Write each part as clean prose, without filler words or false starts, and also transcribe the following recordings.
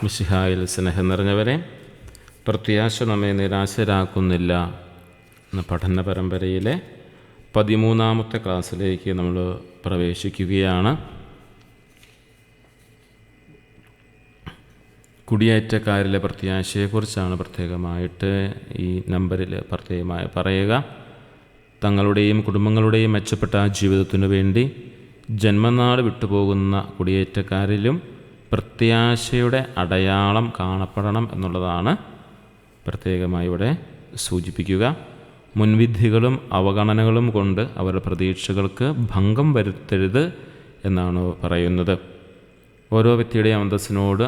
മിശിഹായിൽ സ്നേഹം നിറഞ്ഞവരെ, പ്രത്യാശ നമ്മെ നിരാശരാക്കുന്നില്ല എന്ന പഠന പരമ്പരയിലെ 13ാമത്തെ ക്ലാസ്സിലേക്ക് നമ്മൾ പ്രവേശിക്കുകയാണ്. കുടിയേറ്റക്കാരിലെ പ്രത്യാശയെക്കുറിച്ചാണ് പ്രത്യേകമായിട്ട് ഈ നമ്പറിൽ പ്രത്യേകമായി പറയുക. തങ്ങളുടെയും കുടുംബങ്ങളുടെയും മെച്ചപ്പെട്ട ജീവിതത്തിനു വേണ്ടി ജന്മനാട് വിട്ടുപോകുന്ന കുടിയേറ്റക്കാരിലും പ്രത്യാശയുടെ അടയാളം കാണപ്പെടണം എന്നുള്ളതാണ് പ്രത്യേകമായി ഇവിടെ സൂചിപ്പിക്കുക. മുൻവിധികളും അവഗണനകളും കൊണ്ട് അവരുടെ പ്രതീക്ഷകൾക്ക് ഭംഗം വരുത്തരുത് എന്നാണ് പറയുന്നത്. ഓരോ വ്യക്തിയുടെയും അന്തസ്സിനോട്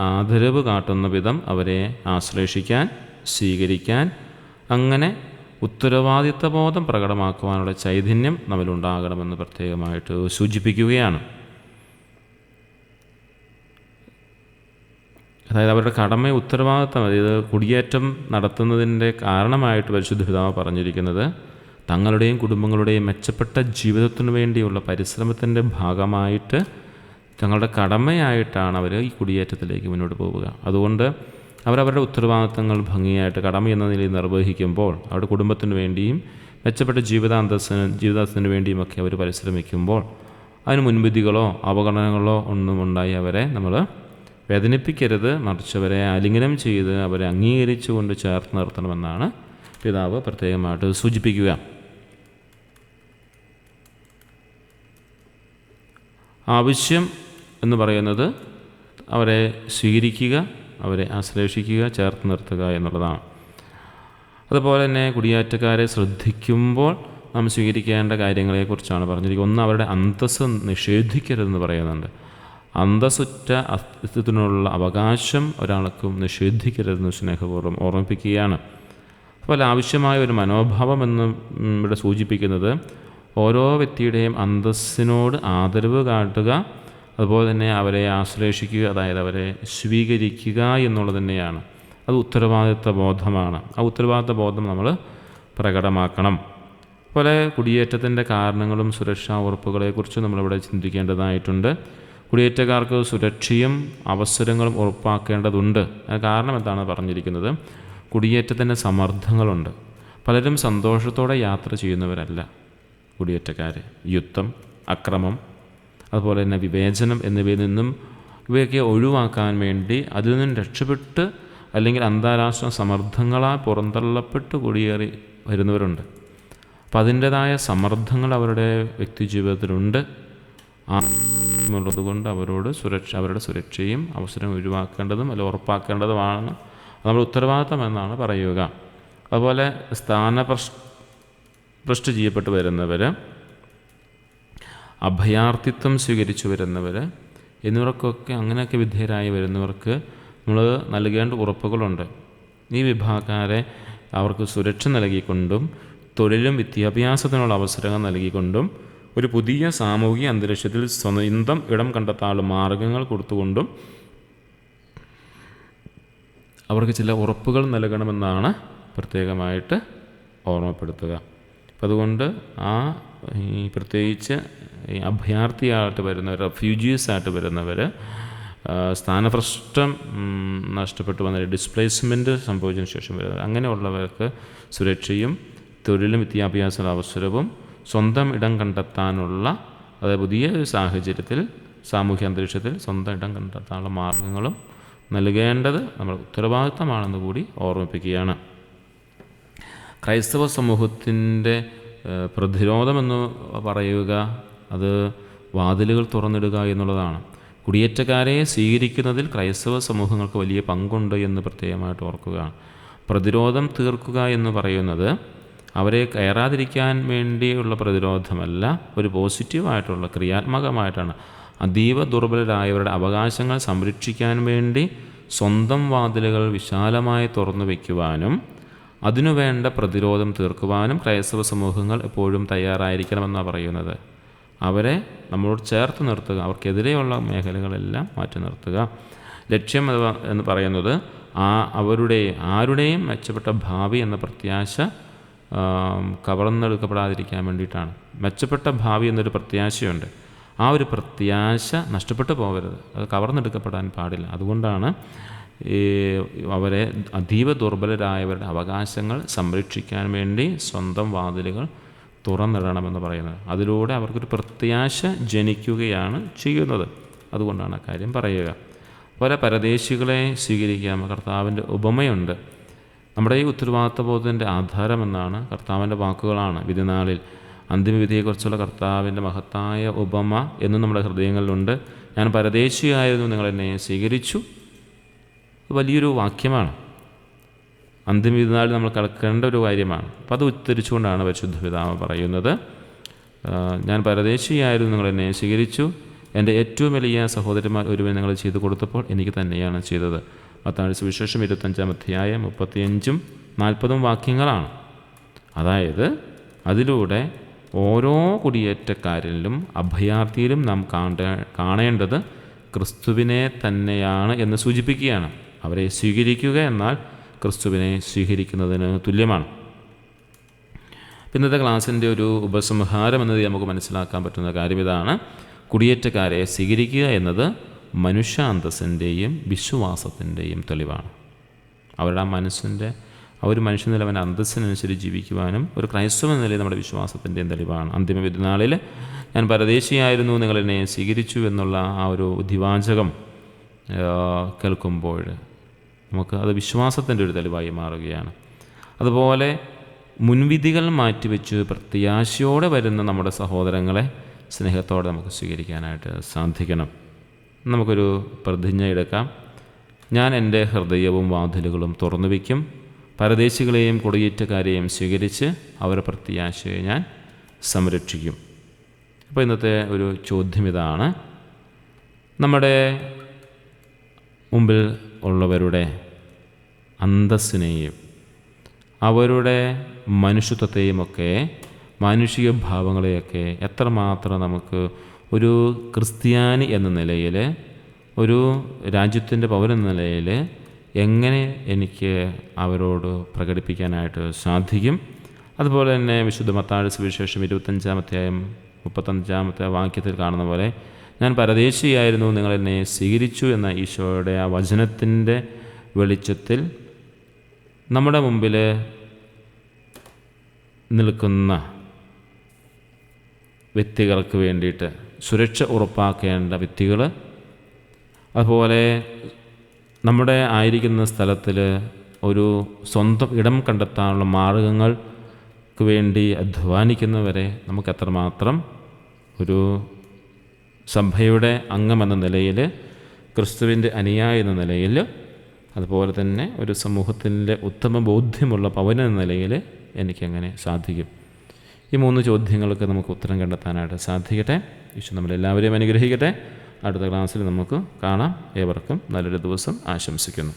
ആദരവ് കാട്ടുന്ന വിധം അവരെ ആശ്ലേഷിക്കാൻ, സ്വീകരിക്കാൻ, അങ്ങനെ ഉത്തരവാദിത്വബോധം പ്രകടമാക്കുവാനുള്ള ചൈതന്യം നമ്മളുണ്ടാകണമെന്ന് പ്രത്യേകമായിട്ട് സൂചിപ്പിക്കുകയാണ്. അതായത് അവരുടെ കടമ, ഉത്തരവാദിത്തം, അതായത് കുടിയേറ്റം നടത്തുന്നതിൻ്റെ കാരണമായിട്ട് പരിശുദ്ധ പിതാവ് പറഞ്ഞിരിക്കുന്നത് തങ്ങളുടെയും കുടുംബങ്ങളുടെയും മെച്ചപ്പെട്ട ജീവിതത്തിനു വേണ്ടിയുള്ള പരിശ്രമത്തിൻ്റെ ഭാഗമായിട്ട് തങ്ങളുടെ കടമയായിട്ടാണ് അവർ ഈ കുടിയേറ്റത്തിലേക്ക് മുന്നോട്ട് പോവുക. അതുകൊണ്ട് അവരവരുടെ ഉത്തരവാദിത്തങ്ങൾ ഭംഗിയായിട്ട് കടമ എന്ന നിലയിൽ നിർവഹിക്കുമ്പോൾ അവരുടെ കുടുംബത്തിന് വേണ്ടിയും മെച്ചപ്പെട്ട ജീവിതത്തിന് വേണ്ടിയുമൊക്കെ അവർ പരിശ്രമിക്കുമ്പോൾ അതിന് മുൻവിധികളോ അവഗണനകളോ ഒന്നും ഉണ്ടായി അവരെ നമ്മൾ വേദനിപ്പിക്കരുത്, മറിച്ച് അവരെ ആലിംഗനം ചെയ്ത് അവരെ അംഗീകരിച്ചുകൊണ്ട് ചേർത്ത് നിർത്തണമെന്നാണ് പിതാവ് പ്രത്യേകമായിട്ട് സൂചിപ്പിക്കുക. ആവശ്യം എന്ന് പറയുന്നത് അവരെ സ്വീകരിക്കുക, അവരെ ആശ്ലേഷിക്കുക, ചേർത്ത് നിർത്തുക എന്നുള്ളതാണ്. അതുപോലെ തന്നെ കുടിയേറ്റക്കാരെ ശ്രദ്ധിക്കുമ്പോൾ നാം സ്വീകരിക്കേണ്ട കാര്യങ്ങളെക്കുറിച്ചാണ് പറഞ്ഞിരിക്കുന്നത്. ഒന്ന്, അവരുടെ അന്തസ്സ് നിഷേധിക്കരുതെന്ന് പറയുന്നുണ്ട്. അന്തസ്സുറ്റ അസ്തിത്വത്തിനുള്ള അവകാശം ഒരാൾക്കും നിഷേധിക്കരുതെന്ന് സ്നേഹപൂർവ്വം ഓർമ്മിപ്പിക്കുകയാണ്. അപ്പോൾ ആവശ്യമായ ഒരു മനോഭാവം എന്ന് ഇവിടെ സൂചിപ്പിക്കുന്നത് ഓരോ വ്യക്തിയുടെയും അന്തസ്സിനോട് ആദരവ് കാട്ടുക, അതുപോലെ തന്നെ അവരെ ആശ്ലേഷിക്കുക, അതായത് അവരെ സ്വീകരിക്കുക എന്നുള്ളത് തന്നെയാണ്. അത് ഉത്തരവാദിത്വ ബോധമാണ്. ആ ഉത്തരവാദിത്വ ബോധം നമ്മൾ പ്രകടമാക്കണം. അതുപോലെ കുടിയേറ്റത്തിൻ്റെ കാരണങ്ങളും സുരക്ഷാ ഉറപ്പുകളെക്കുറിച്ച് നമ്മളിവിടെ ചിന്തിക്കേണ്ടതായിട്ടുണ്ട്. കുടിയേറ്റക്കാർക്ക് സുരക്ഷയും അവസരങ്ങളും ഉറപ്പാക്കേണ്ടതുണ്ട്. കാരണം എന്താണ് പറഞ്ഞിരിക്കുന്നത്? കുടിയേറ്റത്തിൻ്റെ സമ്മർദ്ദങ്ങളുണ്ട്. പലരും സന്തോഷത്തോടെ യാത്ര ചെയ്യുന്നവരല്ല കുടിയേറ്റക്കാർ. യുദ്ധം, അക്രമം, അതുപോലെ തന്നെ വിവേചനം എന്നിവയിൽ നിന്നും ഇവയൊക്കെ ഒഴിവാക്കാൻ വേണ്ടി അതിൽ നിന്നും രക്ഷപ്പെട്ട് അല്ലെങ്കിൽ അന്താരാഷ്ട്ര സമ്മർദ്ദങ്ങളാൽ പുറന്തള്ളപ്പെട്ട് കുടിയേറി വരുന്നവരുണ്ട്. അപ്പം അതിൻ്റേതായ സമ്മർദ്ദങ്ങൾ അവരുടെ വ്യക്തി ജീവിതത്തിലുണ്ട്. ഉള്ളതുകൊണ്ട് അവരുടെ സുരക്ഷയും അവസരം ഒഴിവാക്കേണ്ടതും അല്ലെങ്കിൽ ഉറപ്പാക്കേണ്ടതുമാണ് നമ്മുടെ ഉത്തരവാദിത്തം എന്നാണ് പറയുക. അതുപോലെ സ്ഥാനഭ്രഷ്ട ചെയ്യപ്പെട്ട് വരുന്നവർ, അഭയാർത്ഥിത്വം സ്വീകരിച്ചു വരുന്നവർ എന്നിവർക്കൊക്കെ അങ്ങനെയൊക്കെ വിധേയരായി വരുന്നവർക്ക് നമ്മൾ നൽകേണ്ട ഉറപ്പുകളുണ്ട്. ഈ വിഭാഗക്കാരെ അവർക്ക് സുരക്ഷ നൽകിക്കൊണ്ടും തൊഴിലും വിദ്യാഭ്യാസത്തിനുള്ള അവസരങ്ങൾ നൽകിക്കൊണ്ടും ഒരു പുതിയ സാമൂഹിക അന്തരീക്ഷത്തിൽ സ്വന്തം ഇടം കണ്ടെത്താനുള്ള മാർഗങ്ങൾ കൊടുത്തുകൊണ്ടും അവർക്ക് ചില ഉറപ്പുകൾ നൽകണമെന്നാണ് പ്രത്യേകമായിട്ട് ഓർമ്മപ്പെടുത്തുക. അപ്പം അതുകൊണ്ട് പ്രത്യേകിച്ച് ഈ അഭയാർത്ഥിയായിട്ട് വരുന്നവർ, റെഫ്യൂജീസായിട്ട് വരുന്നവർ, സ്ഥാനഭ്രഷ്ടം നഷ്ടപ്പെട്ടു വന്ന ഡിസ്പ്ലേസ്മെൻറ്റ് സംഭവിച്ചതിന് ശേഷം വരുന്നവർ, അങ്ങനെയുള്ളവർക്ക് സുരക്ഷയും തൊഴിലും വിദ്യാഭ്യാസ അവസരവും സ്വന്തം ഇടം കണ്ടെത്താനുള്ള, അതായത് പുതിയ ഒരു സാഹചര്യത്തിൽ സാമൂഹ്യ അന്തരീക്ഷത്തിൽ സ്വന്തം ഇടം കണ്ടെത്താനുള്ള മാർഗങ്ങളും നൽകേണ്ടത് നമ്മുടെ ഉത്തരവാദിത്തമാണെന്ന് കൂടി ഓർമ്മിപ്പിക്കുകയാണ്. ക്രൈസ്തവ സമൂഹത്തിൻ്റെ പ്രതിരോധമെന്ന് പറയുക അത് വാതിലുകൾ തുറന്നിടുക എന്നുള്ളതാണ്. കുടിയേറ്റക്കാരെ സ്വീകരിക്കുന്നതിൽ ക്രൈസ്തവ സമൂഹങ്ങൾക്ക് വലിയ പങ്കുണ്ട് എന്ന് പ്രത്യേകമായിട്ട് ഓർക്കുക. പ്രതിരോധം തീർക്കുക എന്ന് പറയുന്നത് അവരെ കയറാതിരിക്കാൻ വേണ്ടിയുള്ള പ്രതിരോധമല്ല, ഒരു പോസിറ്റീവായിട്ടുള്ള ക്രിയാത്മകമായിട്ടാണ്. അതീവ ദുർബലരായവരുടെ അവകാശങ്ങൾ സംരക്ഷിക്കാൻ വേണ്ടി സ്വന്തം വാതിലുകൾ വിശാലമായി തുറന്നു വയ്ക്കുവാനും അതിനുവേണ്ട പ്രതിരോധം തീർക്കുവാനും ക്രൈസ്തവ സമൂഹങ്ങൾ എപ്പോഴും തയ്യാറായിരിക്കണമെന്നാണ് പറയുന്നത്. അവരെ നമ്മളോട് ചേർത്ത് നിർത്തുക, അവർക്കെതിരെയുള്ള മേഖലകളെല്ലാം മാറ്റി നിർത്തുക. ലക്ഷ്യം എന്ന് പറയുന്നത് ആരുടെയും മെച്ചപ്പെട്ട ഭാവി എന്ന പ്രത്യാശ കവർന്നെടുക്കപ്പെടാതിരിക്കാൻ വേണ്ടിയിട്ടാണ്. മെച്ചപ്പെട്ട ഭാവി എന്നൊരു പ്രത്യാശയുണ്ട്. ആ ഒരു പ്രത്യാശ നഷ്ടപ്പെട്ടു പോകരുത്, അത് കവർന്നെടുക്കപ്പെടാൻ പാടില്ല. അതുകൊണ്ടാണ് അവരെ അതീവ ദുർബലരായവരുടെ അവകാശങ്ങൾ സംരക്ഷിക്കാൻ വേണ്ടി സ്വന്തം വാതിലുകൾ തുറന്നിടണമെന്ന് പറയുന്നത്. അതിലൂടെ അവർക്കൊരു പ്രത്യാശ ജനിക്കുകയാണ് ചെയ്യുന്നത്. അതുകൊണ്ടാണ് ആ കാര്യം പറയുക. പല പരദേശികളെ സ്വീകരിക്കാം. കർത്താവിൻ്റെ ഉപമയുണ്ട്. നമ്മുടെ ഈ ഉത്തരവാദിത്വബോധത്തിൻ്റെ ആധാരമെന്നാണ് കർത്താവിൻ്റെ വാക്കുകളാണ്. വിധിനാളിൽ അന്തിമവിധിയെക്കുറിച്ചുള്ള കർത്താവിൻ്റെ മഹത്തായ ഉപമ എന്നും നമ്മുടെ ഹൃദയങ്ങളിലുണ്ട്. ഞാൻ പരദേശിയായിരുന്നു, നിങ്ങളെന്നെ സ്വീകരിച്ചു. വലിയൊരു വാക്യമാണ്. അന്തിമവിധിനാളിൽ നമ്മൾ കടക്കേണ്ട ഒരു കാര്യമാണ്. അപ്പോൾ അത് ഉദ്ധരിച്ചുകൊണ്ടാണ് പരിശുദ്ധ പിതാവ് പറയുന്നത്, ഞാൻ പരദേശിയായിരുന്നു, നിങ്ങളെന്നെ സ്വീകരിച്ചു. എൻ്റെ ഏറ്റവും വലിയ സഹോദരന്മാർ ഒരുവൻ നിങ്ങൾ ചെയ്തു കൊടുത്തപ്പോൾ എനിക്ക് തന്നെയാണ് ചെയ്തത്. മത്തായി സുവിശേഷം 25-ാം അധ്യായം 35-40 വാക്യങ്ങളാണ്. അതായത് അതിലൂടെ ഓരോ കുടിയേറ്റക്കാരിലും അഭയാർത്ഥിയിലും നാം കാണേണ്ടത് ക്രിസ്തുവിനെ തന്നെയാണ് എന്ന് സൂചിപ്പിക്കുകയാണ്. അവരെ സ്വീകരിക്കുക എന്നാൽ ക്രിസ്തുവിനെ സ്വീകരിക്കുന്നതിന് തുല്യമാണ്. ഇന്നത്തെ ക്ലാസ്സിൻ്റെ ഒരു ഉപസംഹാരം എന്നത് നമുക്ക് മനസ്സിലാക്കാൻ പറ്റുന്ന കാര്യം ഇതാണ്. കുടിയേറ്റക്കാരെ സ്വീകരിക്കുക എന്നത് മനുഷ്യാന്തസ്സിൻ്റെയും വിശ്വാസത്തിൻ്റെയും തെളിവാണ്. അവരുടെ ആ മനസ്സിൻ്റെ ആ ഒരു മനുഷ്യനില അവൻ്റെ അന്തസ്സിനനുസരിച്ച് ജീവിക്കുവാനും ഒരു ക്രൈസ്തവ നിലയിൽ നമ്മുടെ വിശ്വാസത്തിൻ്റെയും തെളിവാണ്. അന്തിമ വിധിനാളിൽ ഞാൻ പരദേശിയായിരുന്നു, നിങ്ങളെന്നെ സ്വീകരിച്ചു എന്നുള്ള ആ ഒരു ഉദ്ധിവാചകം കേൾക്കുമ്പോൾ നമുക്ക് അത് വിശ്വാസത്തിൻ്റെ ഒരു തെളിവായി മാറുകയാണ്. അതുപോലെ മുൻവിധികൾ മാറ്റിവെച്ച് പ്രത്യാശയോടെ വരുന്ന നമ്മുടെ സഹോദരങ്ങളെ സ്നേഹത്തോടെ നമുക്ക് സ്വീകരിക്കാനായിട്ട് സാധിക്കണം. നമുക്കൊരു പ്രതിജ്ഞ എടുക്കാം. ഞാൻ എൻ്റെ ഹൃദയവും വാതിലുകളും തുറന്നു വയ്ക്കും. പരദേശികളെയും കുടിയേറ്റക്കാരെയും സ്വീകരിച്ച് അവരുടെ പ്രത്യാശയെ ഞാൻ സംരക്ഷിക്കും. അപ്പോൾ ഇന്നത്തെ ഒരു ചോദ്യം ഇതാണ്. നമ്മുടെ മുമ്പിൽ ഉള്ളവരുടെ അന്തസ്സിനെയും അവരുടെ മനുഷ്യത്വത്തെയുമൊക്കെ മാനുഷിക ഭാവങ്ങളെയൊക്കെ എത്രമാത്രം നമുക്ക് ഒരു ക്രിസ്ത്യാനി എന്ന നിലയിൽ, ഒരു രാജ്യത്തിൻ്റെ പൗരൻ എന്ന നിലയിൽ എങ്ങനെ എനിക്ക് അവരോട് പ്രകടിപ്പിക്കാനായിട്ട് സാധിക്കും? അതുപോലെ തന്നെ വിശുദ്ധ മത്തായി സുവിശേഷം 25-ാം അധ്യായം 35-ാമത്തെ വാക്യത്തിൽ കാണുന്ന പോലെ ഞാൻ പരദേശിയായിരുന്നു, നിങ്ങളെന്നെ സ്വീകരിച്ചു എന്ന ഈശോയുടെ ആ വചനത്തിൻ്റെ വെളിച്ചത്തിൽ നമ്മുടെ മുമ്പിൽ നിൽക്കുന്ന വ്യക്തികൾക്ക് വേണ്ടിയിട്ട് സുരക്ഷ ഉറപ്പാക്കേണ്ട വ്യക്തികൾ, അതുപോലെ നമ്മുടെ ആയിരിക്കുന്ന സ്ഥലത്തിൽ ഒരു സ്വന്തം ഇടം കണ്ടെത്താനുള്ള മാർഗങ്ങൾക്ക് വേണ്ടി അധ്വാനിക്കുന്നവരെ നമുക്ക് എത്രമാത്രം ഒരു സഭയുടെ അംഗമെന്ന നിലയിൽ, ക്രിസ്തുവിൻ്റെ അനുയായി എന്ന നിലയിൽ, അതുപോലെ തന്നെ ഒരു സമൂഹത്തിൻ്റെ ഉത്തമ ബോധ്യമുള്ള പൗരൻ എന്ന നിലയിൽ എനിക്കെങ്ങനെ സാധിക്കും? ഈ 3 ചോദ്യങ്ങൾക്ക് നമുക്ക് ഉത്തരം കണ്ടെത്താനായിട്ട് സാധിക്കട്ടെ. ഈശോ നമ്മളെല്ലാവരെയും അനുഗ്രഹിക്കട്ടെ. അടുത്ത ക്ലാസ്സിൽ നമുക്ക് കാണാം. ഏവർക്കും നല്ലൊരു ദിവസം ആശംസിക്കുന്നു.